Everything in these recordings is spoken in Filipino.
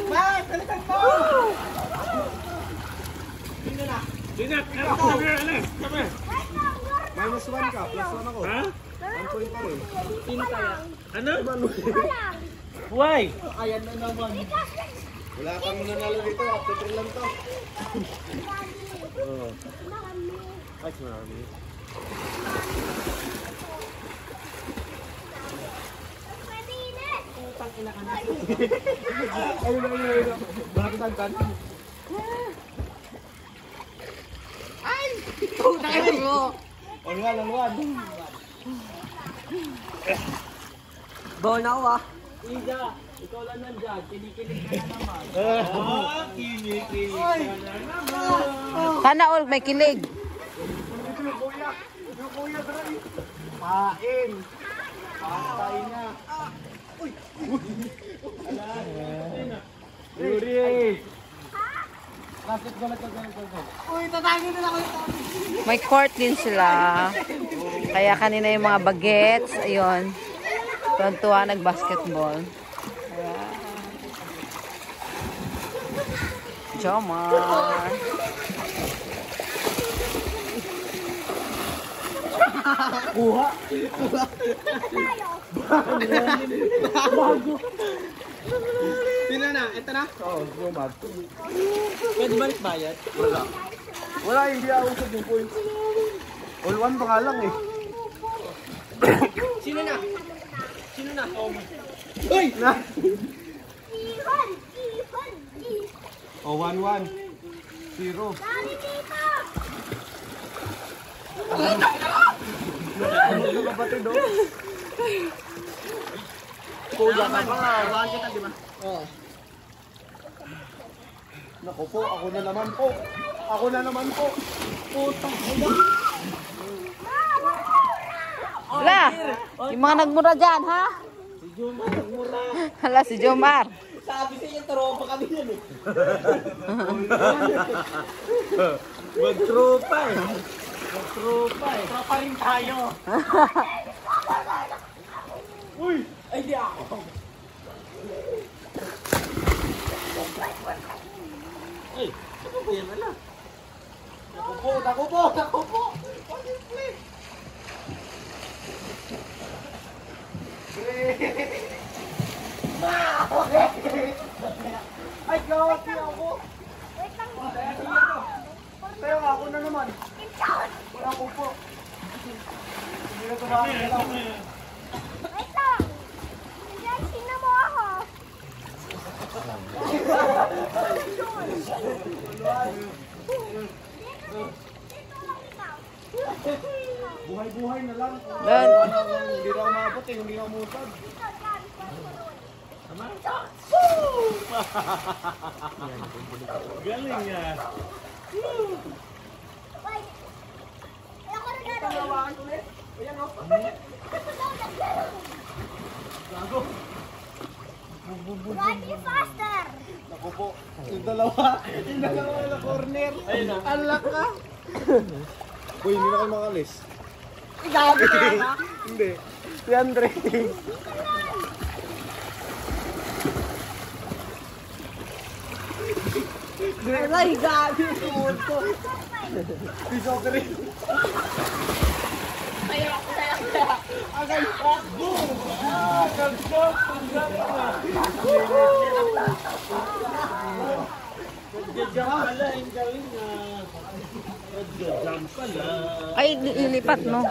Mas, talitan mo! Dinat, sabi. Minus 1 ka, plus 1 ako. Ha? 1 point pa rin. Ano? Why? Ayan na naman. Wala kang nanalo dito, after 3 lang to. Ay, marami. Ayun. Bakit tagtan? Tangin mo! Alwan. Bonaw ah. Ida, ikaw lang nandiyan. Kinikilig ka na naman. Kinikilig ka na naman. Sana all may kilig. Yung kuya, dali. Pain. Patay na. Yuri! Uy, tatangin nila ko ito. May court din sila. Kaya kanina yung mga bagets, ayun. Tuwan-tuwa nag-basketball. Jomar. Kuha. Sino na? Ito na? Oo, Jomar. Pwede balik bayad? Wala, hindi ako sa yung point. All 1 pa nga lang eh. Sino na? Sino na? Uy! Na! Ihon! Oh, 1-1. 0. Dali dito! Ano kapatid oh? Kuya ka ba? Bahan kita, di ba? Oo. Naku po, ako na naman po. Putang ina. Wala. Yung mga nagmura dyan, ha? Si Jomar, mura. Hala, si Jomar. Sabi sa iyo, tropa kami yan eh. Magtropa eh. Magtropa eh. Tropa rin tayo. Uy! Ay, di ako. Ay, ano ba yan? Ala? Naku po. Ay, gawat niya ako. Pero ako na naman. Wala ko po. Hindi na tumakot. Wait lang! Guys, tingnan mo ako! Dito lang ikaw. Buhay-buhay na lang. Doon. Hindi na umabot eh, hindi na umusad. Dito, guys. Galing nga. Wait. Ayoko na gano'n. Drive you faster! Naku po, yung dalawa na corner. Ayun na. Alak ka. Uy, hindi na kayo makalis. Gabi ka ba? Hindi. Si Andre. Ay, gabi. Puto. Si Soccer. Agay. Nagja-jump pala. Ang galing nga. Nagja-jump pala. Ay, ilipat, no?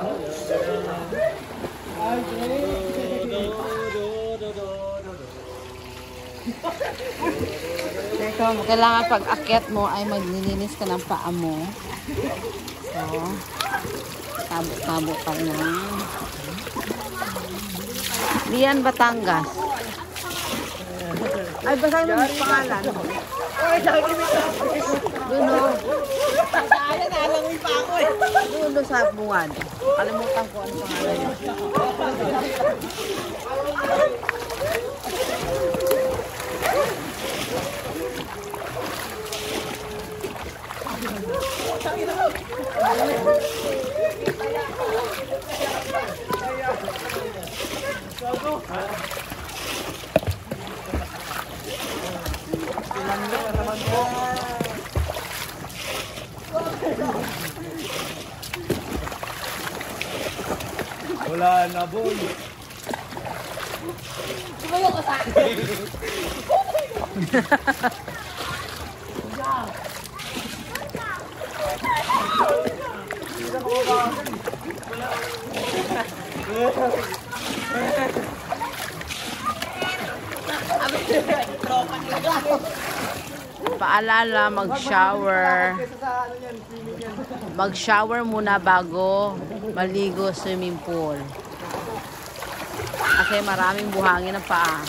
Teka, kailangan pag akyat mo ay maglilinis ka ng paa mo. So, tabo-tabo ka na. Lian, Batangas. Ay, basahin mo yung pangalan. Ay, sabi mo. Doon, no? Ay, nalangoy pa ako eh. Doon, no, sa bungad. Kalimutan ko ang pangalan niya. Wala na, boy. Tumayo ka sa akin. Paalala, mag-shower. Mag-shower muna bago maligo sa swimming pool. Kasi maraming buhangin ng paa.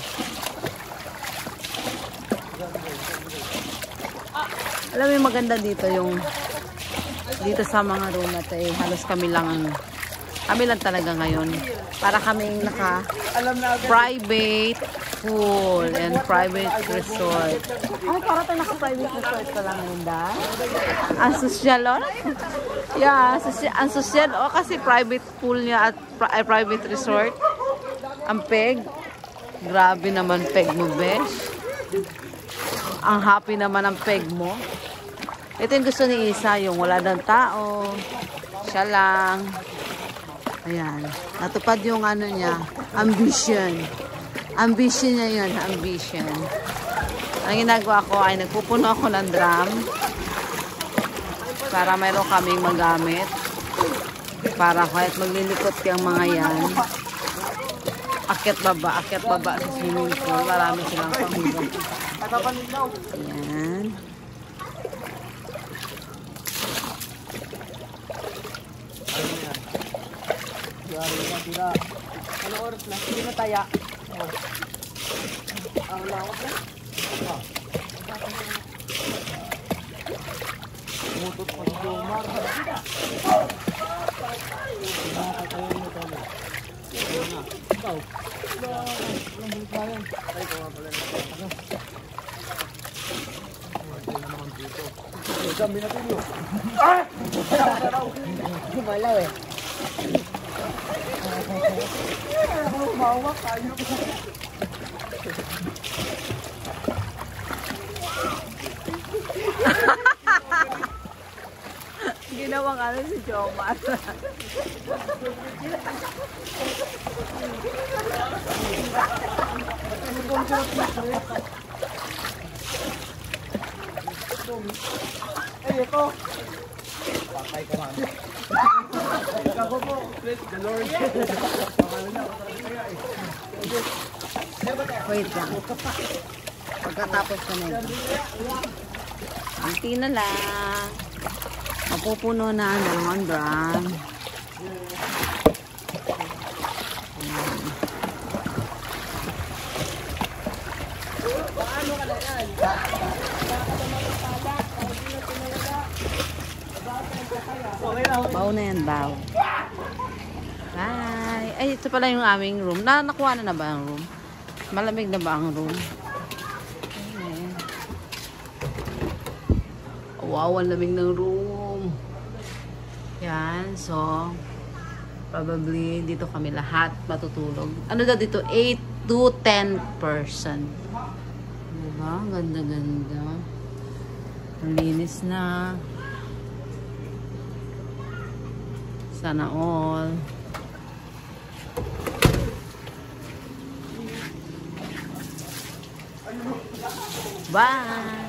Alam mo yung maganda dito, yung dito sa mga room na to, halos kami lang talaga ngayon. Para kaming naka-private pool and private resort. Ay, para tayo naka-private resort pa lang ngayon, da? Ang social, oh? Yeah, ang social, oh, kasi private pool niya at private resort. Ang peg. Grabe naman peg mo, besh. Ang happy naman ang peg mo. Ito yung gusto ni Isa, yung wala ng tao. Siya lang. Ayan. Natupad yung ano niya. Ambition. Ambition niya yun. Ambition. Ang ginagawa ko ay nagpupuno ako ng drum. Para mayroon kaming magamit. Para kahit maglilikot yung mga yan. Akyat baba sa swimming pool. Marami silang panghigang. Ayan. Ano oras na? Hindi na taya. Ang lawak na. Mutot pa si Jomar. Ikaw. Dami natin yun. Gumalaw eh. Mawak tayo. Ginawang ano si Jomar. Ay, ito. Patay ka man. Ako po. Praise the Lord. Wait lang. Pagkatapos ko na ito. Anti na lang. Mapupuno na ang dalawang drum. Ayan. Baw na yan, baw. Bye. Ay, ito pala yung aming room. Nakuha na ba ang room? Malamig na ba ang room? Ayan. Wow, ang lamig ng room. Yan, so probably dito kami lahat matutulog. Ano daw dito? 8 to 10 person. Diba? Ganda-ganda. Ang linis na. Sana all. Bye!